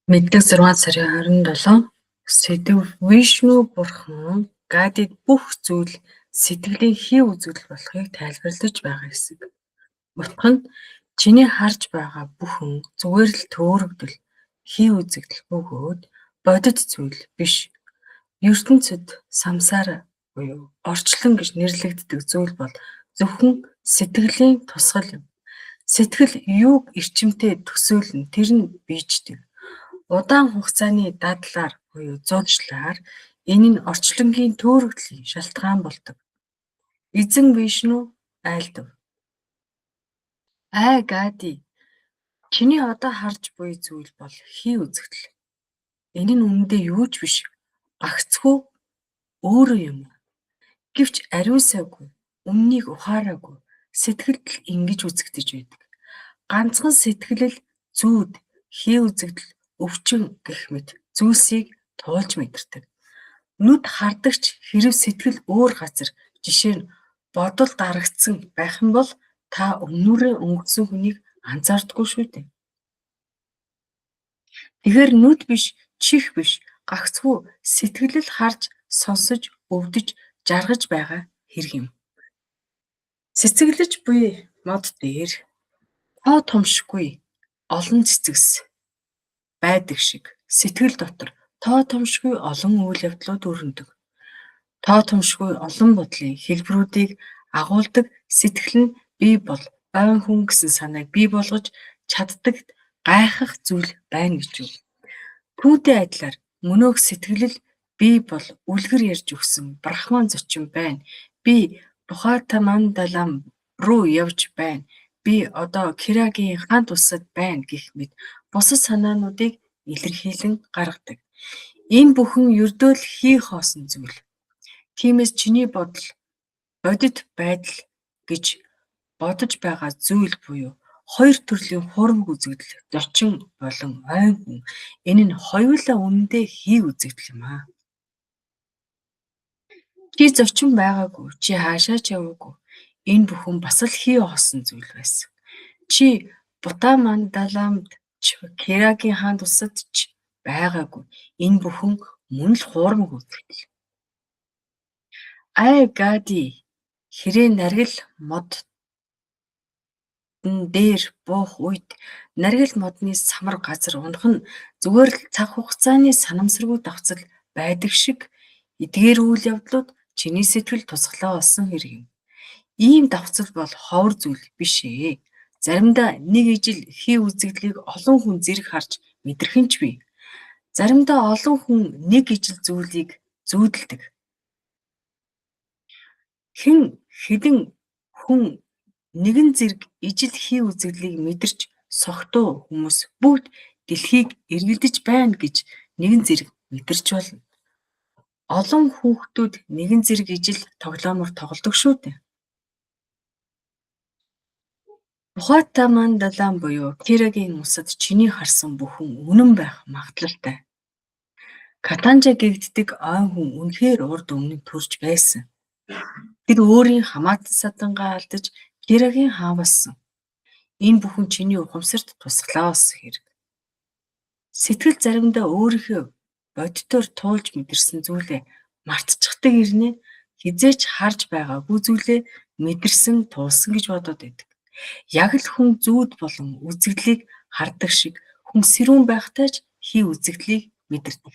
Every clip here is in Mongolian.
Мэдлэг 6 сарын 27 сэдв Вишну бурхан гадид бүх зүйл сэтгэлийн хий үзэгдэл болохыг тайлбарлаж байгаа хэсэг. Утга нь чиний харж байгаа бүхэн зүгээр л төөрөгдөл хий үзэгдэл бөгөөд бодит зүйл биш. ертөнцид самсара буюу орчлон гэж нэрлэгддэг зүйл бол зөвхөн сэтгэлийн тусгал юм. Сэтгэл юуг эрчимтэй төсөөлнө тэр нь биеждэг. Удаан хугацааны дадлаар буюу зуршлаар энэ нь орчлонгийн төөрөгдлийн шалтгаан болдог. Эзэн Вишну айлдав. Гади чиний одоо харж буй зүйл бол хий үзэгдэл. Энэ нь үнэндээ юу ч биш, гагцхүү өөрөө юм. Гэвч ариусаагүй, өмнөнийг ухаараагүй сэтгэлд л ингэж үзэгдэж байдаг. Ганцхан сэтгэл зүүд хий үзэгдэл өвчин гэх мэт зүйлсийг туулж мэдэрдэг. Нүд хардагч хэрэв сэтгэл өөр газар, жишээ нь бодол дарагдсан байх юм бол та өмнөрөө өнгөрсөн хүнийг анзаардаггүй шүү дээ. Тэгэхээр нүд биш, чих биш, гагцхүү сэтгэлэл харж, сонсож, өвдөж, жаргаж байгаа хэрэг юм. Цэцэглэж буй мод дээр тоо томшгүй олон цэцэгс байдаг шиг сэтгэл дотор тоо томшгүй олон үйл явдлууд өрнөдөг. Тоо томшгүй олон бодлын хэлбэрүүдийг агуулдаг сэтгэл нь бий бол ойн хүн гэсэн санааг бий болгож чаддаг гайхах зүйл байна гэж юу. Түүнтэй адилаар мөнөөх сэтгэл бий бол үлгэр ярьж өгсөн брахман зочин байна. Би Бухатамандалам руу явж байна. Би одоо Кирагийн хант усад байна гэх мэт бусад санаануудыг илэрхийлэн гаргадаг. Энэ бүхэн ердөө л хий хоосон зүйл. Тиймээс чиний бодол бодит байдал гэж бодож байгаа зүйл буюу хоёр төрлийн хуурмаг үзэгдэл, зочин болон ойн хүн. Энэ нь хоёулаа үнэндээ хий үзэгдэл юм аа. Чи зочин байгаагүй, чи хаашаа ч яваагүй. Энэ бүхэн бас л хий хоосон зүйл байсан. Чи Бутамандаламд ч Кирагийн хаан тусад ч байгаагүй. Энэ бүхэн мөн л хуурмаг үзэгдэл. Гади хэрэг наргил мод дээр буух үед наргил модны самар газар унах нь зүгээр л цаг хугацааны санамсаргүй давцал байдаг шиг эдгээр үйл явдлууд чиний сэтгэл тусгалаа болсон хэрэг юм. Ийм давцал бол ховор зүйл биш ээ. Заримдаа нэг ижил хий үзэгдлийг олон хүн зэрэг харж мэдрэх нь ч бий. Заримдаа олон хүн нэг ижил зүйлийг зүүдэлдэг. Хэдэн хүн нэгэн зэрэг ижил хий үзэгдлийг мэдэрч согтуу хүмүүс бүгд дэлхийг эргэлдэж байна гэж нэгэн зэрэг мэдэрч болно. Олон хүүхдүүд нэгэн зэрэг ижил тоглоомор тоглодог шүү дээ. Бухатамандалам буюу Кирагийн усад чиний харсан бүхэн үнэн байх магадлалтай. Катанжа гэгддэг ойн хүн үнэхээр урд өмнө төрж байсан. Тэр өөрийн хамаатан садангаа алдаж Кирагийн хаан болсон. Энэ бүхэн чиний ухамсарт тусгалаа болсон хэрэг. Сэтгэл заримдаа өөрийнхөө бодитоор туулж мэдэрсэн зүйлээ мартчихдаг ирнэ хизээч харж байгаагүй зүйлээ мэдэрсэн туулсан гэж бодоод байдаг. Яг л хүн зүүд болон үзэгдлийг хардаг шиг хүн сэрүүн байхтай ч хий үзэгдлийг мэдэрдэг.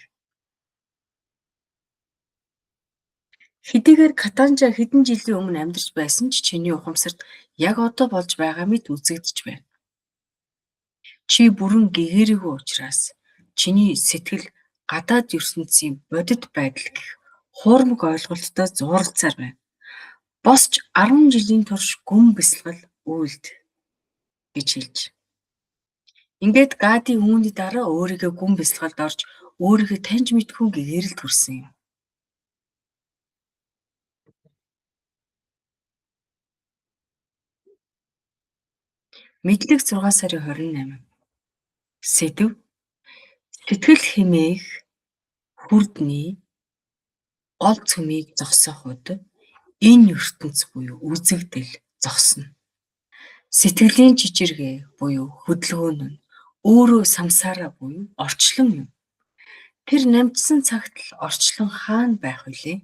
Хэдийгээр Катанжа хэдэн жилийн өмнө амьдарч байсан ч чиний ухамсарт яг одоо болж байгаа мэт үзэгдэж байна. Чи бүрэн гэгэрэггүй учраас чиний сэтгэл гадаад ертөнцийн бодит байдал гэх хуурмаг ойлголттой зууралцаар байна. Босч 10 жилийн турш гүн бясалгал үйлд гэж хэлж. Ингээд Гади үүний дараа өөрийгөө гүн бясалгалд орж өөрийгөө таньж мэдхүүн гэгэрэлд хүрсэн юм. Мэдлэг 6 сарын 28. Сэдв сэтгэл хэмээх хүрдний гол цөмийг зогсооход энэ ертөнц буюу үзэгдэл зогсно. Сэтгэлийн жижиргээ буюу хөдөлгөөн нь өөрөө самсаараа буюу орчлон юм. Тэр намжсан цагт л орчлон хаана байх вүлээ?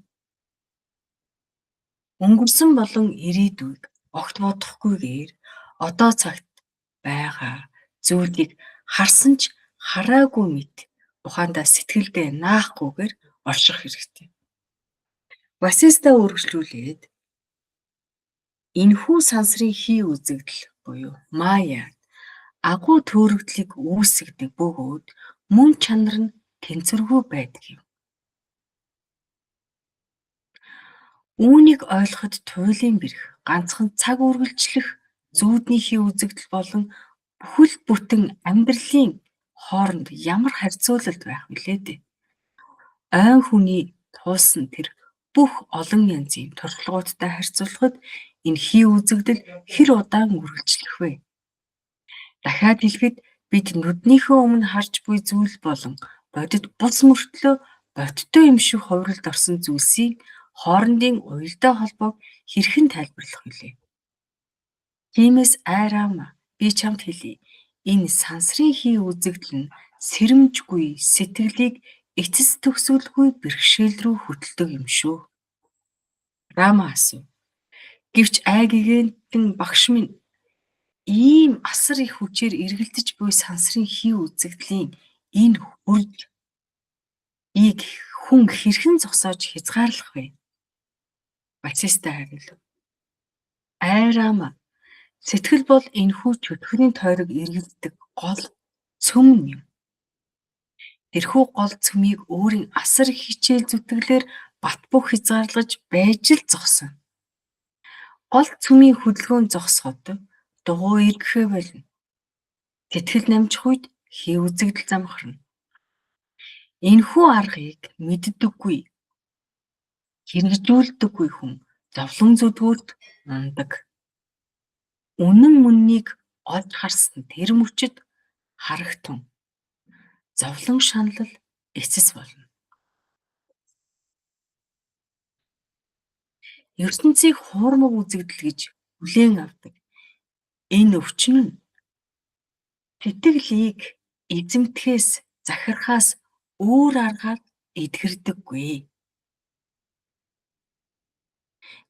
Өнгөрсөн болон ирээдүйг огт бодохгүйгээр одоо цагт байгаа зүйлийг харсан ч хараагүй мэт ухаандаа сэтгэлдээ наахгүйгээр орших хэрэгтэй. Васиста үргэлжлүүлээд энэхүү сансрын хий үзэгдэл буюу Майя агуу төөрөгдлийг үүсгдэг бөгөөд мөн чанар нь тэнцвэргүй байдаг юм. Үүнийг ойлгоход туйлын бэрх ганцхан цаг үргэлжлэх зүүдний хий үзэгдэл болон бүхэл бүтэн амьдралын хооронд ямар харьцуулалт байх вүлээ дээ. Ойн хүний туулсан тэр бүх олон янзын туршлагуудтай харьцуулахад энэ хий үзэгдэл хэр удаан үргэлжлэх вэ? Дахиад хэлэхэд бид нүднийхөө өмнө харж буй зүйл болон бодит бус мөртлөө бодиттой юм шиг хувиралд орсон зүйлсийн хоорондын уялдаа холбоог хэрхэн тайлбарлах вүлээ? Тиймээс айрам би чамд хэлье. Энэ сансрын хий үзэгдэл нь сэрэмжгүй сэтгэлийг эцэс төгсгөлгүй бэрхшээл рүү хөтэлдэг юм шүү. Рама асуув. Гэвч айгигэнтэн багш минь ийм асар их хүчээр эргэлдэж буй сансрын хий үзэгдлийн энэ хурдыг хүн хэрхэн зогсоож хязгаарлах вэ? Васиста хариулв. Айрам сэтгэл бол энэхүү чөтгөрийн тойрог эргэлддэг гол цөм юм. Тэрхүү гол цөмийг өөрийн асар их хичээл зүтгэлээр бат бөх хязгаарлаж байж л зогсоно. Гол цөмийн хөдөлгөөн зогсоход дугуй эргэхээ болно. Тэтгэл намжих үед хий үзэгдэл замхарна. Энэхүү аргыг мэддэггүй, хэрэгжүүлдэггүй хүн зовлон зүдгүүрт ундаг. Үнэн мөннийг олж харсан тэр мөчид харагтун. Зовлон шаналл эцэс болно. ертөнцийг хуурмаг үзэгдэл гэж хүлээн авдаг. Энэ өвчин нь сэтгэлийг эзэмтгэхээс захирахаас өөр аргаар эдгэрдэггүй.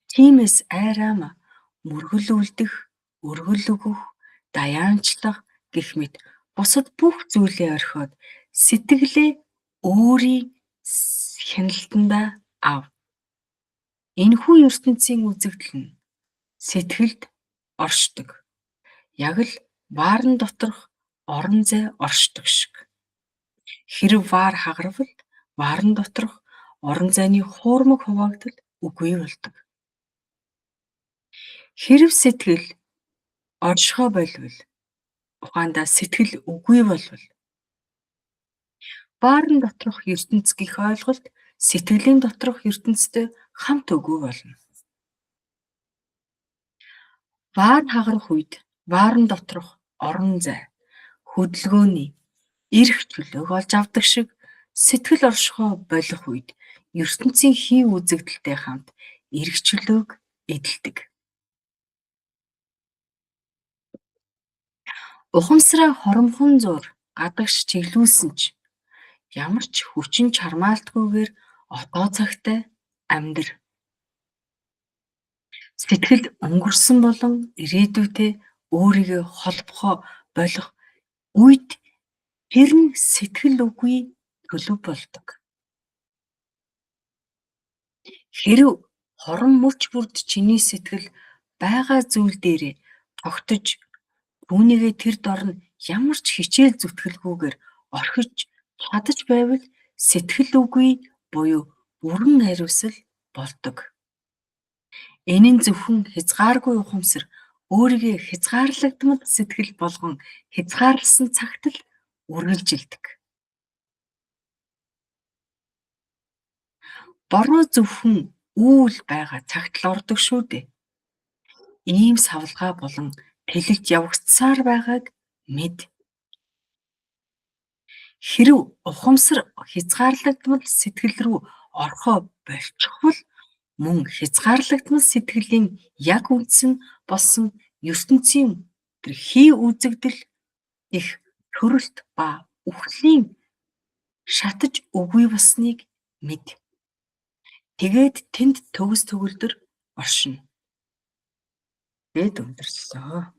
Тиймээс айрам мөргөл үлдэх, өргөл өгөх, даяанчлах гэх мэт бусад бүх зүйлээ орхиод сэтгэлээ өөрийн хяналтандаа ав. Энэхүү ертөнцийн үзэгдэл нь сэтгэлд оршдог. Яг л ваарн доторх орон зай оршдог шиг. Хэрэв ваар хагарвал ваарн доторх орон зайны хуурмаг хуваагдал үгүй болдог. Хэрэв сэтгэл оршихоо болвол ухаандаа сэтгэл үгүй болвол ваарн доторх ертөнц гэх ойлголт сэтгэлийн доторх ертөнцтэй хамт үгүй болно. Ваар хагарах үед ваарн доторх орон зай хөдөлгөөний эрх чөлөөг олж авдаг шиг сэтгэл оршихоо болох үед ертөнцийн хий үзэгдэлтэй хамт эрх чөлөөг эдэлдэг. Ухамсараа хоромхон зуур гадагш чиглүүлсэн ч ямар ч хүчин чармаалтгүйгээр одоо цагтай амьдр. Сэтгэл өнгөрсөн болон ирээдүйтэй өөрийгөө холбохоо болох үед тэр нь сэтгэл үгүй төлөв болдог. Хэрэв хорон мөч бүрд чиний сэтгэл байгаа зүйл дээрээ тогтож түүнийгээ тэр дор нь ямар ч хичээл зүтгэлгүйгээр орхиж чадаж байвал сэтгэл үгүй буюу бүрэн хариуцал болдог. Энэ нь зөвхөн хязгааргүй ухамсар өөрийгөө хязгаарлагдмал сэтгэл болгон хязгаарласан цагт л үргэлжилдэг. Бороо зөвхөн үүл байгаа цагт л ордог шүү дээ. Ийм савлгаа болон тэлэгт явагдсаар байгааг мэд. Хэрэв ухамсар хязгаарлагдмал сэтгэл рүү орохоо болчихвол мөн хязгаарлагдмал сэтгэлийн яг үндсэн болсон ертөнцийн тэр хий үзэгдэл их төрөлт ба үхлийн шатаж үгүй болсныг мэд. Тэгээд тэнд төгс төгөлдөр оршино. Гэд өндөрлөө.